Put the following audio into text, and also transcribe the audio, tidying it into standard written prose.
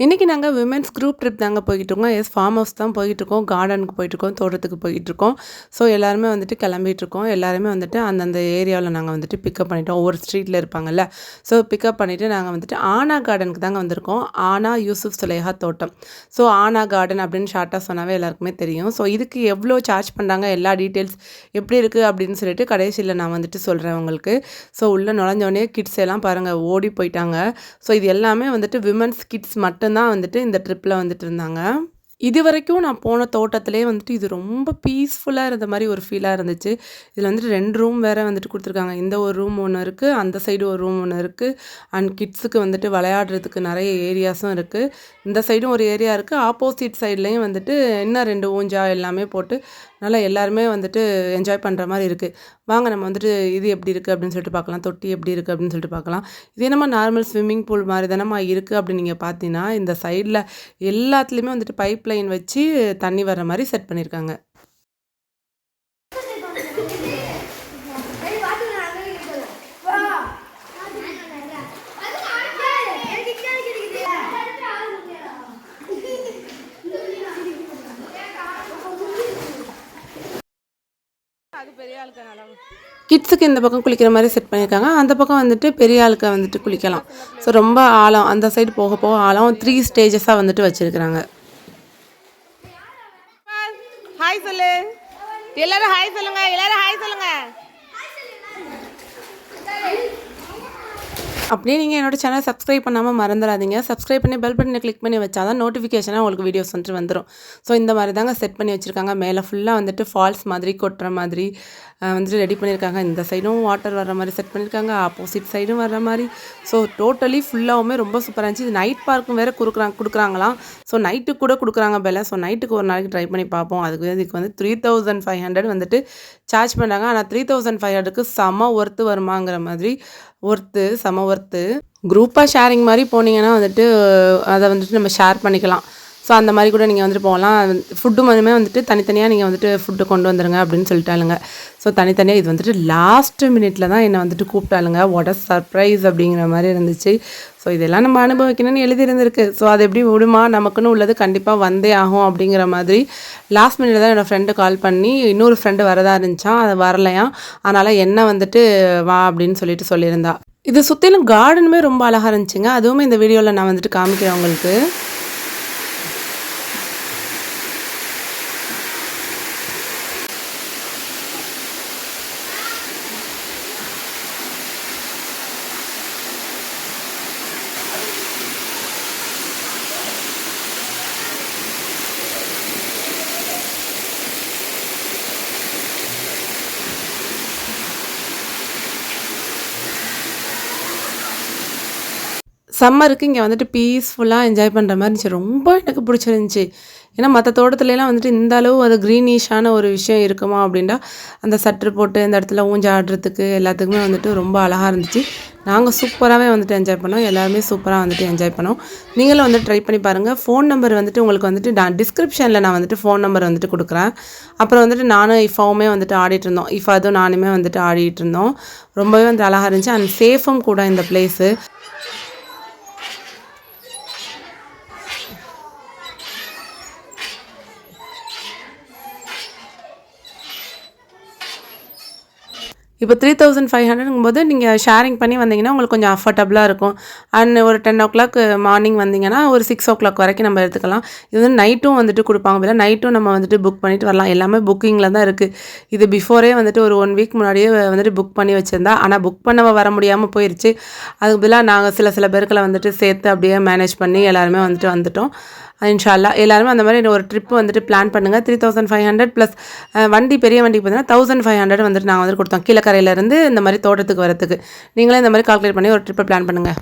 இன்றைக்கி நாங்கள் women's group trip தாங்க போய்கிட்டுருக்கோம். ஃபார்ம் ஹவுஸ் தான் போய்கிட்டுருக்கோம், கார்டனுக்கு போயிட்டுருக்கோம், தோட்டத்துக்கு போய்கிட்டுருக்கோம். ஸோ எல்லாருமே வந்துட்டு கிளம்பிட்டுருக்கோம். எல்லாருமே வந்துட்டு அந்தந்த ஏரியாவில் நாங்கள் வந்துட்டு பிக்கப் பண்ணிட்டோம். ஒவ்வொரு ஸ்ட்ரீட்டில் இருப்பாங்கல்ல, ஸோ பிக்கப் பண்ணிவிட்டு நாங்கள் வந்துட்டு ஆனா கார்டனுக்கு தாங்க வந்திருக்கோம். ஆனா யூசுப் சுலேஹா தோட்டம். ஸோ ஆனா கார்டன் அப்படின்னு ஷார்ட்டாக சொன்னாவே எல்லாருக்குமே தெரியும். ஸோ இதுக்கு எவ்வளோ சார்ஜ் பண்ணுறாங்க, எல்லா டீட்டெயில்ஸ் எப்படி இருக்குது அப்படின்னு சொல்லிட்டு கடைசியில் நான் வந்துட்டு சொல்கிறேன் உங்களுக்கு. ஸோ உள்ளே நுழைஞ்சோடனே கிட்ஸ் எல்லாம் பாருங்கள் ஓடி போயிட்டாங்க. ஸோ இது எல்லாமே வந்துட்டு விமென்ஸ் கிட்ஸ் மட்டும்தான் வந்துட்டு இந்த ட்ரிப்பில் வந்துட்டு இருந்தாங்க. இதுவரைக்கும் நான் போன தோட்டத்திலே வந்துட்டு இது ரொம்ப பீஸ்ஃபுல்லாக இருந்த மாதிரி ஒரு ஃபீலாக இருந்துச்சு. இதில் வந்துட்டு 2 ரூம் வேறு வந்துட்டு கொடுத்துருக்காங்க. இந்த ஒரு ரூம் ஒன்று இருக்குது, அந்த சைடு ஒரு ரூம் ஒன்று இருக்குது. அண்ட் கிட்ஸுக்கு வந்துட்டு விளையாடுறதுக்கு நிறைய ஏரியாஸும் இருக்குது. இந்த சைடும் ஒரு ஏரியா இருக்குது, ஆப்போசிட் சைட்லேயும் வந்துட்டு இன்னும் 2 ஊஞ்சா எல்லாமே போட்டு நல்லா எல்லாருமே வந்துட்டு என்ஜாய் பண்ணுற மாதிரி இருக்குது. வாங்க நம்ம வந்துட்டு இது எப்படி இருக்குது அப்படின்னு சொல்லிட்டு பார்க்கலாம், தொட்டி எப்படி இருக்குது அப்படின்னு சொல்லிட்டு பார்க்கலாம். இது என்னமோ நார்மல் ஸ்விம்மிங் பூல் மாதிரி தானம்மா இருக்குது அப்படின்னு நீங்கள் பார்த்தீங்கன்னா, இந்த சைடில் எல்லாத்துலேயுமே வந்துட்டு பைப் லைன் வச்சு தண்ணி வர்ற மாதிரி செட் பண்ணியிருக்காங்க. கிட்ஸுக்கு இந்த பக்கம் குளிக்கிற மாதிரி செட் பண்ணியிருக்காங்க, அந்த பக்கம் வந்துட்டு பெரிய ஆளுக்கு வந்துட்டு குளிக்கலாம். ஸோ ரொம்ப ஆழம், அந்த சைடு போக போக ஆழம் 3 ஸ்டேஜஸாக வந்துட்டு வச்சுருக்குறாங்க. ஹாய் சொல்லு எல்லாரும், ஹாய் சொல்லுங்க எல்லாரும், ஹாய் சொல்லுங்க. அப்படியே நீங்கள் என்னோட சேனல் சப்ஸ்கிரைப் பண்ணாமல் மறந்துடாதீங்க. சப்ஸ்கிரைப் பண்ணி பெல் பட்டனை கிளிக் பண்ணி வச்சா தான் நோட்டிஃபிகேஷனாக உங்களுக்கு வீடியோஸ் வந்துட்டு வந்துடும். ஸோ இந்த மாதிரி தாங்க செட் பண்ணி வச்சுருக்காங்க. மேலே ஃபுல்லாக வந்துட்டு ஃபால்ஸ் மாதிரி கொட்டுற மாதிரி வந்துட்டு ரெடி பண்ணியிருக்காங்க. இந்த சைடும் வாட்டர் வர்ற மாதிரி செட் பண்ணியிருக்காங்க, ஆப்போசிட் சைடும் வர்ற மாதிரி. ஸோ டோட்டலி ஃபுல்லாகவுமே ரொம்ப சூப்பராக இருந்துச்சு. இது நைட் பார்க்கும் வேறு கொடுக்குறாங்களாம். ஸோ நைட்டுக்கு கூட கொடுக்குறாங்க பெலை. ஸோ நைட்டுக்கு ஒரு நாளைக்கு ட்ரை பண்ணி பார்ப்போம். இதுக்கு வந்து 3500 வந்துட்டு சார்ஜ் பண்ணுறாங்க. ஆனால் 3500க்கு செம ஒர்த்து வருமாங்கிற மாதிரி செம ஒர்த்து. குரூப்பாக ஷேரிங் மாதிரி போனீங்கன்னா வந்துட்டு அதை வந்துட்டு நம்ம ஷேர் பண்ணிக்கலாம். ஸோ அந்த மாதிரி கூட நீங்கள் வந்துட்டு போகலாம். ஃபுட்டு மதுமே வந்துட்டு தனித்தனியாக நீங்கள் வந்துட்டு ஃபுட்டு கொண்டு வந்துடுங்க அப்படின்னு சொல்லிட்டாளுங்க. ஸோ தனித்தனியாக இது வந்துட்டு லாஸ்ட் மினிட்ல தான் என்னை வந்துட்டு கூப்பிட்டாளுங்க. வாட் அ சர்ப்ரைஸ் அப்படிங்கிற மாதிரி இருந்துச்சு. ஸோ இதெல்லாம் நம்ம அனுபவிக்கணும்னு எழுதியிருந்திருக்கு. ஸோ அது எப்படி விடுமா, நமக்குன்னு உள்ளது கண்டிப்பாக வந்தே ஆகும் அப்படிங்கிற மாதிரி லாஸ்ட் மினிட்ல தான் என்னோடய ஃப்ரெண்டு கால் பண்ணி இன்னொரு ஃப்ரெண்டு வரதா இருந்துச்சான், அது வரலையாம். அதனால் என்ன வந்துட்டு வா அப்படின்னு சொல்லிட்டு சொல்லியிருந்தா. இது சுற்றிலும் கார்டனுமே ரொம்ப அழகாக இருந்துச்சுங்க. அதுவுமே இந்த வீடியோவில் நான் வந்துட்டு காமிக்கிறேன் உங்களுக்கு. சம்மருக்கு இங்கே வந்துட்டு பீஸ்ஃபுல்லாக என்ஜாய் பண்ணுற மாதிரி இருந்துச்சு. ரொம்ப எனக்கு பிடிச்சிருந்துச்சி. ஏன்னா மற்ற தோட்டத்துலலாம் வந்துட்டு இந்த அளவு அது க்ரீனிஷான ஒரு விஷயம் இருக்குமா அப்படின்டா, அந்த சட்ரு போட்டு இந்த இடத்துல ஊஞ்சல் ஆடுறதுக்கு எல்லாத்துக்குமே வந்துட்டு ரொம்ப அழகாக இருந்துச்சு. நாங்கள் சூப்பராகவே வந்துட்டு என்ஜாய் பண்ணோம். எல்லாருமே சூப்பராக வந்துட்டு என்ஜாய் பண்ணோம். நீங்களும் வந்துட்டு ட்ரை பண்ணி பாருங்கள். ஃபோன் நம்பர் வந்துட்டு உங்களுக்கு வந்துட்டு நான் டிஸ்கிரிப்ஷனில் நான் வந்துட்டு ஃபோன் நம்பர் வந்துட்டு கொடுக்குறேன். அப்புறம் வந்துட்டு நானும் இஃபாவுமே வந்துட்டு ஆடிட்டு இருந்தோம். இஃபாதும் நானுமே வந்துட்டு ஆடிட்டு இருந்தோம். ரொம்பவே வந்து அழகாக இருந்துச்சு. அண்ட் சேஃபும் கூட இந்த பிளேஸு. இப்போ 3500ங்கும்போது நீங்கள் ஷேரிங் பண்ணி வந்தீங்கன்னா உங்களுக்கு கொஞ்சம் அஃபர்டபுளாக இருக்கும். அண்ட் ஒரு 10 o'clock மார்னிங் வந்தீங்கன்னா ஒரு 6 o'clock வரைக்கும் நம்ம எடுத்துக்கலாம். இது வந்து நைட்டும் வந்துட்டு கொடுப்பாங்க. இல்லை நைட்டும் நம்ம வந்துட்டு புக் பண்ணிவிட்டு வரலாம். எல்லாமே புக்கிங்கில் தான் இருக்குது. இது பிஃபோரே வந்துட்டு ஒரு 1 week முன்னாடியே வந்துட்டு புக் பண்ணி வச்சுருந்தா, ஆனால் புக் பண்ண வர முடியாமல் போயிடுச்சு. அதுக்கு பதிலாக நாங்கள் சில பேருக்களை வந்துட்டு சேர்த்து அப்படியே மேனேஜ் பண்ணி எல்லாருமே வந்துட்டு வந்துட்டோம். இன்ஷா அல்லாஹ் எல்லாருமே அந்த மாதிரி ஒரு ட்ரிப் வந்துட்டு பிளான் பண்ணுங்கள். 3500 ப்ளஸ் வண்டி, பெரிய வண்டிக்கு பார்த்தீங்கன்னா 1500 வந்துட்டு நாங்கள் வந்துட்டு கொடுத்தோம். கீழக்கரையிலேருந்து இந்த மாதிரி தோட்டத்துக்கு வரத்துக்கு. நீங்களே இந்த மாதிரி கால்குலேட் பண்ணி ஒரு ட்ரிப்பை பிளான் பண்ணுங்கள்.